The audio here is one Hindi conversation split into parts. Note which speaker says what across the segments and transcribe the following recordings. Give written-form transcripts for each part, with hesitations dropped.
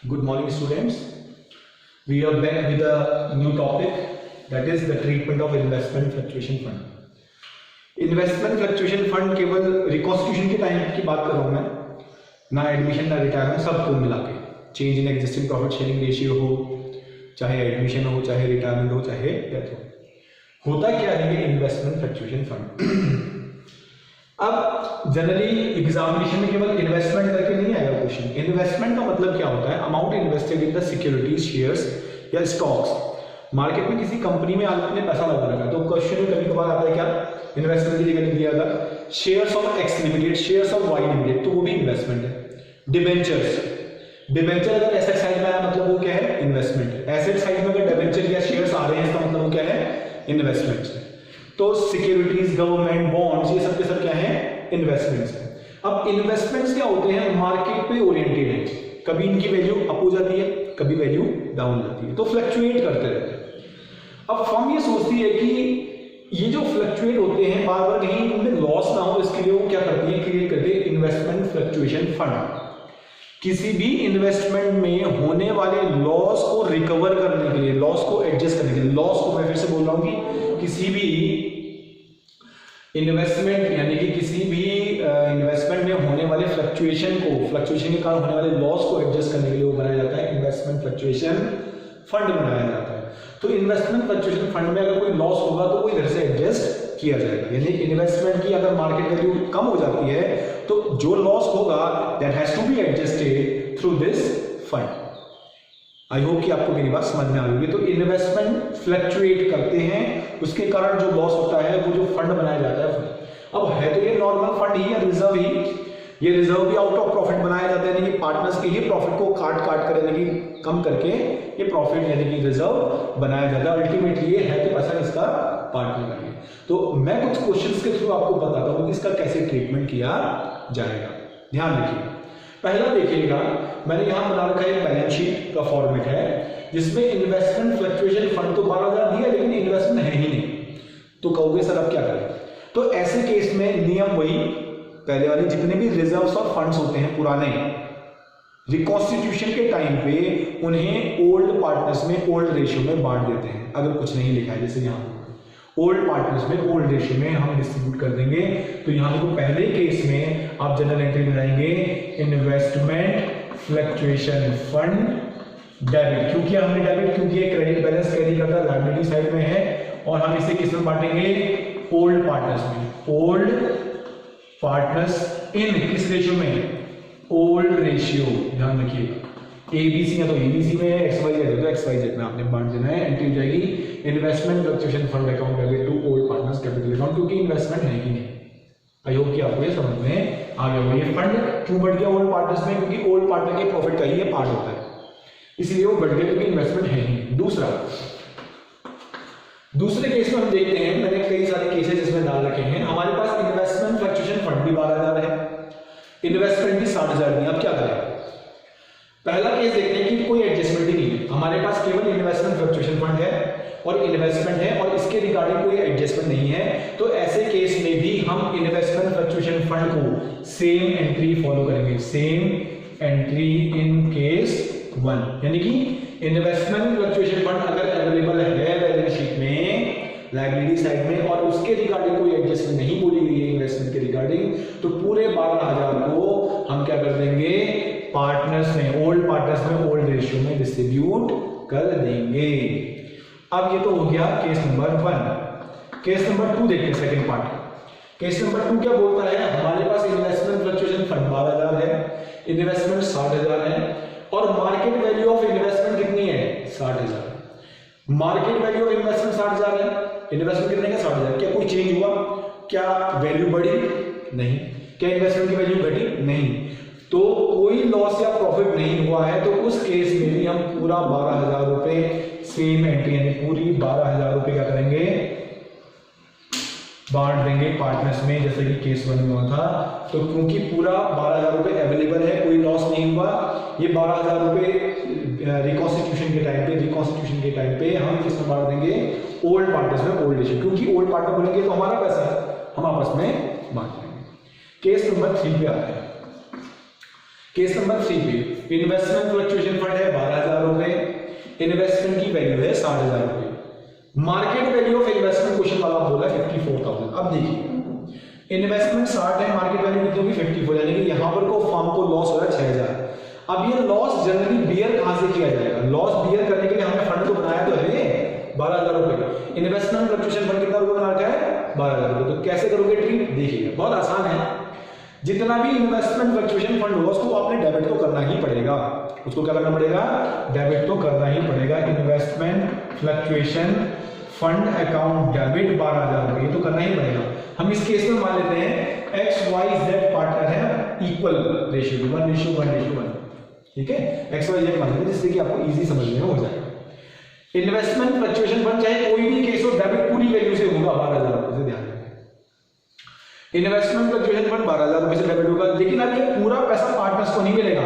Speaker 1: Good morning, students. We are back with a new topic, that is the treatment of investment fluctuation fund. Investment fluctuation fund केवल रिकॉन्स्टिट्यूशन के टाइम की बात कर रहा हूँ मैं, ना एडमिशन ना रिटायरमेंट, सबको मिला के change in existing profit sharing ratio हो, चाहे एडमिशन हो, चाहे रिटायरमेंट हो, चाहे डेथ हो। होता क्या है ये इन्वेस्टमेंट फ्लक्चुएशन फंड? अब जनरली एग्जामिनेशन में केवल इन्वेस्टमेंट करके नहीं आएगा क्वेश्चन। इन्वेस्टमेंट का मतलब क्या होता है? Amount invested in the securities, shares या स्टॉक्स। मार्केट में किसी कंपनी में आपने पैसा लगा रखा है, तो क्वेश्चन में कभी कभार आता है क्या, इन्वेस्टमेंट की जगह लिख दिया था shares of X limited, shares of Y limited, तो वो भी इन्वेस्टमेंट है। डिबेंचर्स, डिबेंचर अगर एसेट साइड में आया मतलब वो क्या है? इन्वेस्टमेंट है। एसेट साइड में अगर डिबेंचर या शेयर्स आ रहे हैं इसका मतलब वो क्या है? इन्वेस्टमेंट है। तो सिक्योरिटीज, गवर्नमेंट बॉन्ड्स, ये सब के सब क्या है? इन्वेस्टमेंट्स है। अब इन्वेस्टमेंट्स क्या होते हैं? मार्केट पे ओरिएंटेड है, कभी इनकी वैल्यू अप हो जाती है, कभी वैल्यू डाउन हो जाती है, तो फ्लक्चुएट करते रहते हैं। अब फर्म ये सोचती है कि ये जो फ्लक्चुएट होते हैं बार बार कहीं उनमें लॉस ना हो, इसके लिए वो क्या करती है? क्रिएट करती है इन्वेस्टमेंट फ्लक्चुएशन फंड। किसी भी इन्वेस्टमेंट में होने वाले लॉस को रिकवर करने के लिए, लॉस को एडजस्ट करने के लिए, लॉस को मैं फिर से बोल रहा हूं कि किसी भी इन्वेस्टमेंट यानी कि किसी भी इन्वेस्टमेंट में होने वाले फ्लक्चुएशन के कारण होने वाले लॉस को एडजस्ट करने के लिए वो बनाया जाता है इन्वेस्टमेंट फ्लक्चुएशन फंड बनाया जाता है। तो इन्वेस्टमेंट फ्लक्चुएशन फंड में अगर कोई लॉस होगा तो वो इधर से एडजस्ट किया जाएगा, यानी इन्वेस्टमेंट की अगर मार्केट वैल्यू कम हो जाती है तो जो लॉस होगा that has to be adjusted through this fund. I hope कि आपको मेरी बात समझ में आ रही होगी। तो इन्वेस्टमेंट फ्लक्चुएट करते हैं, उसके कारण जो लॉस होता है वो जो फंड बनाया जाता है। अब है तो ये नॉर्मल फंड ही है, रिजर्व ही, ये रिजर्व भी आउट ऑफ प्रॉफिट बनाया जाता है, यानी कि पार्टनर्स के ही प्रॉफिट को काट कर यानी कि कम करके ये प्रॉफिट यानी कि रिजर्व बनाया जाता है। अल्टीमेटली ये है तो पैसा इसका पार्टनर का है। तो मैं कुछ क्वेश्चंस के थ्रू आपको बताता हूं कि इसका कैसे ट्रीटमेंट किया जाएगा। ध्यान रखिए। पहला देखिएगा, मैंने यहां बना रखा है बैलेंस शीट का फॉर्मेट है जिसमें इन्वेस्टमेंट फ्लक्चुएशन फंड तो 12,000 दिया लेकिन इन्वेस्टमेंट है ही नहीं, तो कहोगे सर अब क्या करें? तो ऐसे केस में नियम वही पहले वाली, जितने भी रिजर्व्स और फंड्स होते हैं पुराने, रिकॉन्स्टिट्यूशन के टाइम पे उन्हें ओल्ड पार्टनर्स में ओल्ड रेशियो में बांट देते हैं। अगर कुछ नहीं लिखा है जैसे यहाँ ओल्ड पार्टनर्स में ओल्ड रेशियो में हम डिस्ट्रीब्यूट कर देंगे। तो यहाँ देखो पहले केस में आप जनरल एंट्री बनाएंगे इन्वेस्टमेंट फ्लक्चुएशन फंड डेबिट, क्योंकि हमने डेबिट क्योंकि ये क्रेडिट बैलेंस कैरी करता है, लायबिलिटी साइड में है, और हम इसे किस में बांटेंगे? ओल्ड पार्टनर्स में। ओल्ड पार्टनर्स इन किस रेशियो में? Old ratio. ध्यान रखिएगा, एबीसी या तो एबीसी में है, एक्सवाईजेड है तो एक्सवाईजेड में आपने बांट देना है। एंट्री हो जाएगी investment fluctuation fund account debit to old partners capital account, क्योंकि इन्वेस्टमेंट है ही नहीं। आई होप कि आपको ये समझ में आ गया होगा। ये फंड क्यों बढ़ गया ओल्ड पार्टनर्स में? क्योंकि ओल्ड पार्टनर के प्रॉफिट का ही ये पार्ट होता है, इसलिए वो बढ़ गया क्योंकि इन्वेस्टमेंट है ही। दूसरे केस में हम देखते हैं, मैंने कई सारे केसेस इसमें डाल रखे हैं। हमारे पास इन्वेस्टमेंट फ्लक्चुएशन फंड भी 12,000 है, इन्वेस्टमेंट भी 60,000 नहीं। अब क्या करें? पहला केस देखते हैं कि कोई एडजस्टमेंट ही नहीं है, हमारे पास केवल इन्वेस्टमेंट फ्लक्चुएशन फंड है और इन्वेस्टमेंट है और इसके रिगार्डिंग कोई एडजस्टमेंट नहीं है। तो ऐसे केस में भी हम इन्वेस्टमेंट फ्लक्चुएशन फंड को सेम एंट्री फॉलो करेंगे, सेम एंट्री इन केस 1, यानी कि इन्वेस्टमेंट फ्लक्चुएशन फंड अगर अवेलेबल है बैलेंस शीट में लायबिलिटी साइड में और उसके रिगार्डिंग कोई एडजस्टमेंट नहीं बोली गई है इन्वेस्टमेंट के रिगार्डिंग, तो पूरे 12,000 को हम क्या कर देंगे? पार्टनर्स में, ओल्ड पार्टनर्स में ओल्ड रेशियो में डिस्ट्रीब्यूट कर देंगे। अब ये तो हो गया केस नंबर 1। केस नंबर 2 देखते हैं, सेकंड पार्ट। केस नंबर 2 क्या बोलता है? हमारे पास इन्वेस्टमेंट फ्लक्चुएशन फंड 12,000 है, इन्वेस्टमेंट 60,000 है और मार्केट वैल्यू ऑफ इन्वेस्टमेंट कितनी है? 60,000। मार्केट वैल्यू ऑफ इन्वेस्टमेंट 60,000 है, इन्वेस्टमेंट कितने का? 60,000। क्या कोई चेंज हुआ? क्या वैल्यू बढ़ी? नहीं। क्या इन्वेस्टमेंट की वैल्यू घटी? नहीं। तो कोई लॉस या प्रॉफिट नहीं हुआ है, तो उस केस में भी हम पूरा 12,000 रुपए सेम एंट्री यानी पूरी 12,000 रुपए क्या करेंगे? बांट देंगे पार्टनर्स में, जैसे कि केस 1 में हुआ था। तो क्योंकि पूरा 12,000 रुपए अवेलेबल है, कोई लॉस नहीं हुआ, ये 12,000 रुपए रिकॉन्स्टिट्यूशन के टाइम पे हम किसमें बांट देंगे? ओल्ड पार्टनर्स में ओल्ड रेशियो, क्योंकि ओल्ड पार्टनर बोलेंगे तो हमारा पैसा हम आपस में बांट देंगे। केस नंबर 3 पे आते हैं। केस नंबर 3 पे इन्वेस्टमेंट फ्लक्चुएशन फंड है 12,000 रुपए, इन्वेस्टमेंट की वैल्यू है 60,000 रुपए, market value of investment question वाला बोला 54,000। अब देखिए इन्वेस्टमेंट 60 है, मार्केट वैल्यू कितनी होगी 54, यानी कि यहां पर को फर्म को लॉस हो रहा है 6,000। अब ये लॉस जनरली बियर कहां से किया जाएगा? लॉस बियर करने के लिए हमने फंड तो बनाया तो है 12,000 रुपए, इन्वेस्टमेंट फ्लक्चुएशन फंड कितना रुपए बना रखा है 12,000 रुपए। तो कैसे करोगे ट्रीट? देखिए बहुत आसान है, जितना भी इन्वेस्टमेंट फ्लक्चुएशन फंड होगा उसको आपने डेबिट तो करना ही पड़ेगा। उसको क्या करना पड़ेगा? डेबिट तो करना ही पड़ेगा। Investment fluctuation fund account debit 12,000 रुपए, तो करना ही पड़ेगा। हम इस केस में मान लेते हैं एक्स वाई जेड पार्टनर है इक्वल रेशियो 1:1:1, ठीक है, एक्स वाई जेड मान लेते हैं जिससे कि आपको इजी समझने में हो जाएगा। इन्वेस्टमेंट फ्लक्चुएशन फंड चाहे कोई भी केस हो डेबिट पूरी वैल्यू से होगा 12,000 रुपए से, ध्यान रखें। इन्वेस्टमेंट फ्लक्चुएशन फंड 12,000 रुपए से डेबिट होगा, लेकिन अब ये पूरा पैसा पार्टनर्स को नहीं मिलेगा।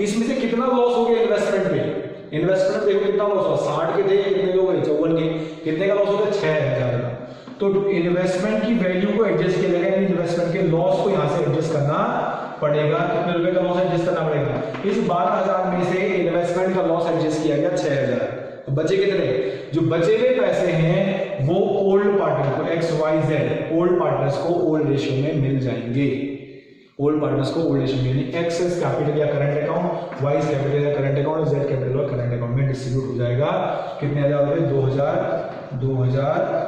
Speaker 1: इसमें से कितना लॉस हो गया इन्वेस्टमेंट पे? इन्वेस्टमेंट देखो कितना लॉस हुआ, 60 के थे, कितने लोग गए 54 के, कितने का लॉस हो गया 6,000 का। तो इन्वेस्टमेंट की वैल्यू को एडजस्ट किया जाएगा, इन्वेस्टमेंट के लॉस को यहां से एडजस्ट करना पड़ेगा। कितने रुपए का लॉस एडजस्ट करना पड़ेगा? इस 12,000 में से इन्वेस्टमेंट का लॉस एडजस्ट किया गया 6,000। बचे कितने? जो बचे हुए पैसे हैं वो ओल्ड पार्टनर को X Y Z old partners को ओल्ड रेशियो में मिल जाएंगे। ओल्ड पार्टनर्स को ओल्ड रेशियो में, एक्स इज कैपिटल या current account, Y is capital या करंट अकाउंट, जेड कैपिटल या करंट अकाउंट में डिस्ट्रीब्यूट हो जाएगा। कितने हजार रुपए? 2,000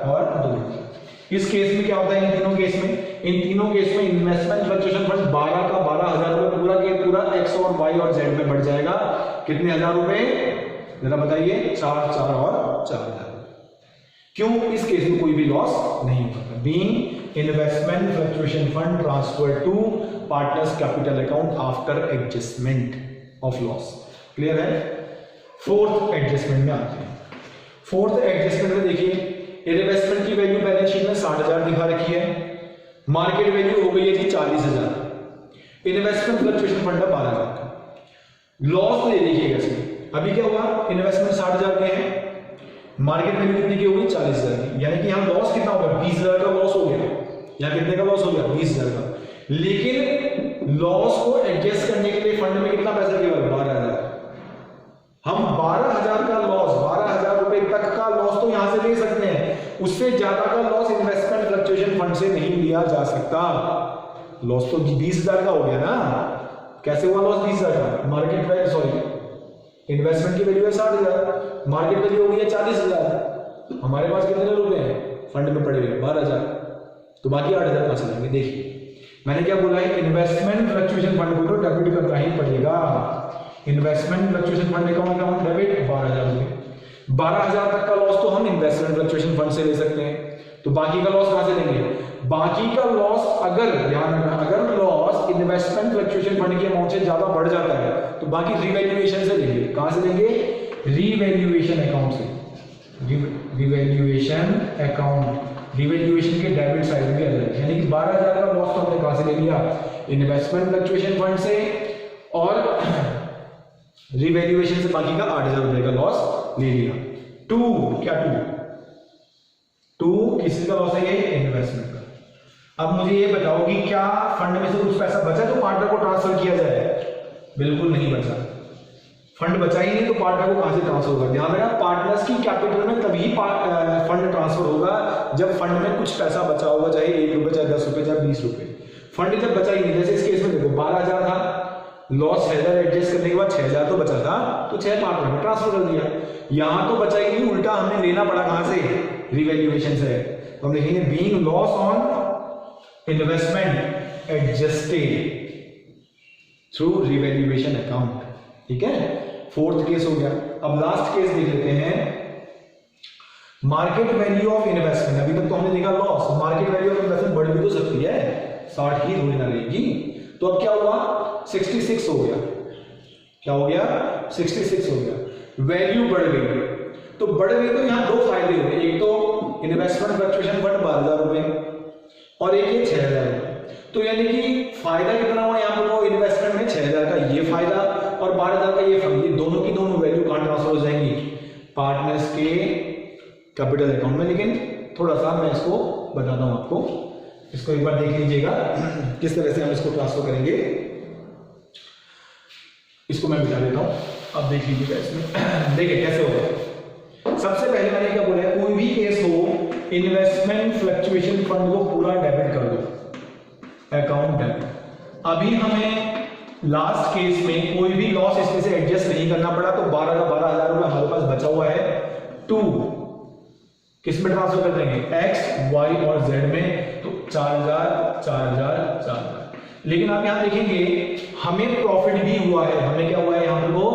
Speaker 1: और 2,000। इस केस में क्या होता है? इन तीनों केस में इन्वेस्टमेंट फ्लक्चुएशन फंड 12 का 12,000 रुपए पूरा के पूरा एक्स और वाई और जेड में बढ़ जाएगा। कितने हजार रुपए जरा बताइए? 4 और 4,000। क्यों? इस केस में कोई भी लॉस नहीं होगा। Being investment fluctuation fund transfer to partners capital account after adjustment of loss. Clear है? फोर्थ एडजस्टमेंट में आते हैं। फोर्थ एडजस्टमेंट में देखिए इन्वेस्टमेंट की वैल्यू बैलेंस शीट में 60,000 दिखा रखी है, मार्केट वैल्यू हो गई है जी 40,000, इन्वेस्टमेंट फ्लक्चुएशन फंड 12,000 का। लॉस ले लीजिएगा इसमें। अभी क्या हुआ? इन्वेस्टमेंट 60,000 के हैं, मार्केट वैल्यू कितनी की होगी? 40,000 की, यानी कि यहां लॉस कितना होगा? 20,000 का लॉस हो गया। यहां कितने का लॉस हो गया? 20,000 का। लेकिन लॉस को एडजस्ट करने के लिए फंड में कितना पैसा केवल? 12,000। हम 12,000 का लॉस, 12,000 रुपए तक का लॉस तो यहां से ले सकते हैं, उससे ज्यादा का लॉस इन्वेस्टमेंट फ्लक्चुएशन फंड से नहीं लिया जा सकता। लॉस तो 20,000 का हो गया ना। कैसे हुआ लॉस 20,000 का? मार्केट वैल्यू सॉरी इन्वेस्टमेंट की वैल्यू है 60,000, मार्केट वैल्यू हो गई है 40,000, हमारे पास कितने रुपए हैं फंड में पड़े हुए? 12,000, तो बाकी 8,000 कहां से लाएंगे? देखिए मैंने क्या बोला है, इन्वेस्टमेंट फ्लक्चुएशन फंड को तो डेबिट करना ही पड़ेगा। Investment fluctuation fund account debit 12,000 रुपए, 12,000 तक का लॉस तो हम इन्वेस्टमेंट फ्लक्चुएशन फंड से ले सकते हैं। तो बाकी का लॉस कहां से लेंगे? बाकी का लॉस अगर ध्यान रखना, अगर लॉस इन्वेस्टमेंट फ्लक्चुएशन फंड की अमाउंट से ज्यादा बढ़ जाता है तो बाकी रिवैल्यूएशन से लेंगे। कहां से लेंगे? रिवैल्यूएशन अकाउंट से। रिवैल्यूएशन अकाउंट, रिवैल्यूएशन के डेबिट साइड में अलग, यानी कि 12,000 का लॉस तो हमने कहां से ले लिया? इन्वेस्टमेंट फ्लक्चुएशन फंड से, और रिवैल्यूएशन से बाकी का 8,000 रुपए का लॉस ले लिया। टू किसी का लॉस है? ये इन्वेस्टमेंट का। अब मुझे ये बताओ कि क्या फंड में से कुछ पैसा बचा तो पार्टनर को ट्रांसफर किया जाए? बिल्कुल नहीं बचा। फंड बचा ही नहीं तो पार्टनर को कहां से ट्रांसफर होगा? ध्यान रखना, पार्टनर्स की कैपिटल में तभी फंड ट्रांसफर होगा जब फंड में कुछ पैसा बचा होगा, चाहे 1 रुपए, चाहे 10 रुपए, चाहे 20 रुपए। फंड जब बचा ही नहीं, जैसे इस केस में देखो 12,000 था, लॉस 6,000 एडजस्ट करने के बाद 6,000 तो बचा था, तो 6 पार्टनर में ट्रांसफर कर दिया। यहां तो बचा ही नहीं, उल्टा हमने लेना पड़ा कहां से? रिवैल्यूएशन से। तो हम लिखेंगे being loss on investment adjusted through revaluation account. ठीक है, फोर्थ केस हो गया। अब लास्ट केस देख लेते हैं, मार्केट वैल्यू ऑफ इन्वेस्टमेंट। अभी तक तो हमने देखा loss, market value of investment बढ़ भी तो सकती है, 60 ही थोड़ी ना रहेगी। तो अब क्या हुआ? 66 हो गया। क्या हो गया? 66 हो गया। वैल्यू बढ़ गई, तो बढ़ गई तो यहां दो फायदे हुए, एक तो इन्वेस्टमेंट फ्लक्चुएशन फंड 12,000 रुपए और एक ये 6,000 रुपए। तो यानी कि फायदा कितना हुआ यहाँ पर? वो इन्वेस्टमेंट में 6,000 का ये फायदा और 12,000 का ये फायदा, ये दोनों की दोनों वैल्यू कहां ट्रांसफर हो जाएंगी? पार्टनर्स के कैपिटल अकाउंट में। लेकिन थोड़ा सा मैं इसको बताता हूं आपको, इसको एक बार देख लीजिएगा किस तरह से हम इसको ट्रांसफर करेंगे। इसको मैं मिटा देता हूँ, अब देख लीजिएगा इसमें। देखिए कैसे होगा। सबसे पहले मैंने क्या बोला है, कोई भी केस हो इन्वेस्टमेंट फ्लक्चुएशन फंड को पूरा डेबिट कर दो, अकाउंट डेबिट। अभी हमें लास्ट केस में कोई भी लॉस इसमें से एडजस्ट नहीं करना पड़ा, तो 12,000 रुपए हमारे पास बचा हुआ है। 2 किस में ट्रांसफर कर देंगे, एक्स वाई और जेड में, तो 4,000 4,000 4,000। लेकिन आप यहां देखेंगे हमें प्रॉफिट भी हुआ है, हमें क्या हुआ है यहां पर, वो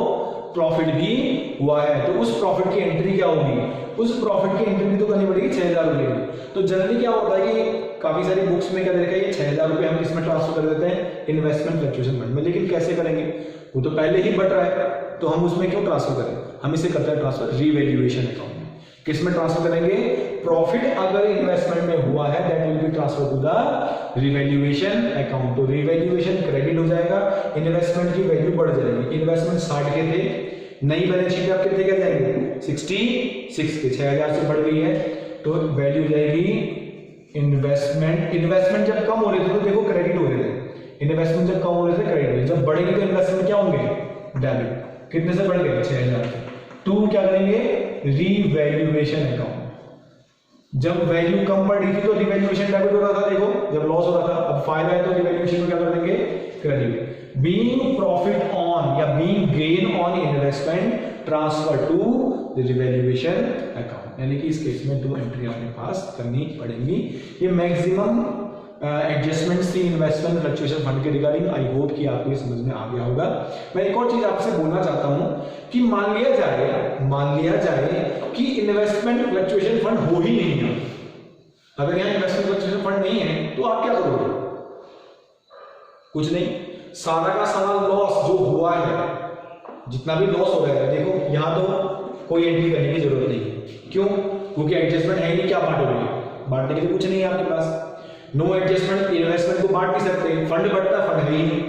Speaker 1: प्रॉफिट भी हुआ है, तो उस प्रॉफिट की एंट्री क्या होगी, उस प्रॉफिट की एंट्री भी तो करनी पड़ेगी 6,000 रुपए। तो जनरली क्या होता है कि काफी सारी बुक्स में क्या दे रखा है, ये 6,000 रुपए हम किसमें ट्रांसफर कर देते हैं, इन्वेस्टमेंट फ्लक्चुएशन फंड में। लेकिन कैसे करेंगे, वो तो पहले ही बट रहा है, तो हम उसमें क्यों ट्रांसफर करें, हम इसे करते हैं ट्रांसफर रीवैल्यूएशन अकाउंट में। किसमें ट्रांसफर करेंगे, प्रॉफिट अगर इन्वेस्टमेंट में हुआ है that will be transfer to the revaluation account. तो रीवैल्यूएशन क्रेडिट हो जाएगा, इन्वेस्टमेंट की वैल्यू बढ़ जाएगी। इन्वेस्टमेंट 60 के थे, नई बैलेंस शीट आप कितने के जाएंगे, 66 के, 6,000 से बढ़ गई है, तो वैल्यू जाएगी इन्वेस्टमेंट। इन्वेस्टमेंट जब कम हो रहे थे तो देखो क्रेडिट हो रहे थे, इन्वेस्टमेंट जब कम हो रहे थे क्रेडिट हो रहे, जब बढ़ेंगे तो इन्वेस्टमेंट क्या होंगे, डेबिट। कितने से बढ़ गए, 6,000 से। 2 क्या करेंगे, रीवैल्यूएशन अकाउंट। जब वैल्यू कम बढ़ रही थी तो रिवैल्यूएशन डेबिट हो रहा था, देखो जब लॉस हो रहा था, अब फायदा है तो रिवैल्यूएशन में क्या कर देंगे, क्रेडिट। बीइंग प्रॉफिट ऑन या being gain on investment transfer to the revaluation account, यानी कि इस केस में 2 एंट्री आपने पास करनी पड़ेंगी। ये मैक्सिमम एडजस्टमेंट्स थी इन्वेस्टमेंट फ्लक्चुएशन फंड के रिगार्डिंग। आई होप कि आपको ये समझ में आ गया होगा। मैं एक और चीज आपसे बोलना चाहता हूं कि मान लिया जाए कि इन्वेस्टमेंट फ्लक्चुएशन फंड हो ही नहीं है। अगर यहां इन्वेस्टमेंट फ्लक्चुएशन फंड नहीं है तो आप क्या करोगे, कुछ नहीं, सारा का सारा लॉस जो हुआ है, जितना भी लॉस हो गया है, देखो यहां तो कोई एंट्री करने की जरूरत नहीं है। क्यों, क्योंकि एडजस्टमेंट है ही नहीं, क्या बांटोगे, बांटने के लिए कुछ नहीं है आपके पास। नो एडजस्टमेंट, इन्वेस्टमेंट को बांट नहीं सकते, फंड बढ़ता, फंड है ही नहीं।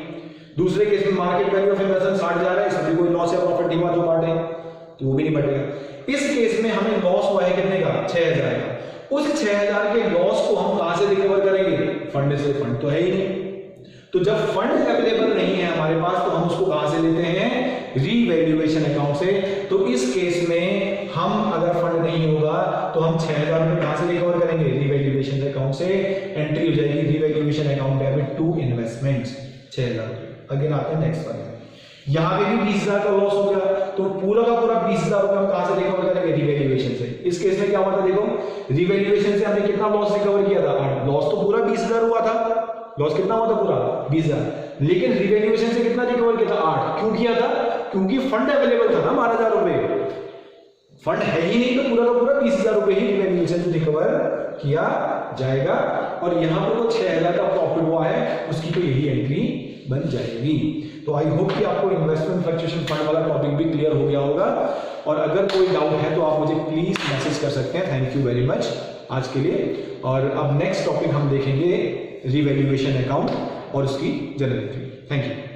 Speaker 1: दूसरे केस में मार्केट वैल्यू ऑफ इन्वेस्टमेंट 60 जा रहा है, इसमें कोई लॉस या प्रॉफिट नहीं हुआ जो बांटे, तो वो भी नहीं बढ़ेगा। इस केस में हमें लॉस हुआ है कितने का, 6,000 का। उस 6,000 के लॉस को हम कहां से रिकवर करेंगे, फंड से। फंड तो है ही नहीं, तो जब फंड अवेलेबल नहीं है हमारे पास तो हम उसको कहां से लेते हैं, रीवैल्यूएशन अकाउंट से। तो इस केस में हम अगर फंड नहीं होगा तो हम 6,000 रुपए कहां से रिकवर करेंगे, रीवैल्यूएशन अकाउंट से। एंट्री हो जाएगी revaluation account debit to investments 6,000 रुपए। अगेन आते हैं नेक्स्ट वाले में, यहां पे भी 20,000 का लॉस हो गया, तो पूरा का पूरा 20,000 रुपए हम कहां से रिकवर करेंगे, रीवैल्यूएशन से। इस केस में क्या हुआ था, देखो रीवैल्यूएशन से हमने कितना लॉस रिकवर किया था, 8। लॉस तो पूरा 20,000 हुआ था, लॉस कितना हुआ था पूरा 20,000, लेकिन रिवैल्यूएशन से कितना रिकवर किया था, 8। क्यों किया था, क्योंकि फंड अवेलेबल था ना 12,000 रुपए, फंड है ही नहीं, तो पूरा का पूरा 20,000 रुपए ही रिवैल्यूएशन से रिकवर किया जाएगा। और यहां पर तो 6,000 का प्रॉफिट हुआ है, उसकी तो यही एंट्री बन जाएगी। तो आई होप कि आपको इन्वेस्टमेंट फ्लक्चुएशन फंड वाला टॉपिक भी क्लियर हो गया होगा, और अगर कोई डाउट है तो आप मुझे प्लीज मैसेज कर सकते हैं। थैंक यू वेरी मच आज के लिए। और अब नेक्स्ट टॉपिक हम देखेंगे रिवैल्यूएशन अकाउंट और उसकी जनरल एंट्री। Thank you.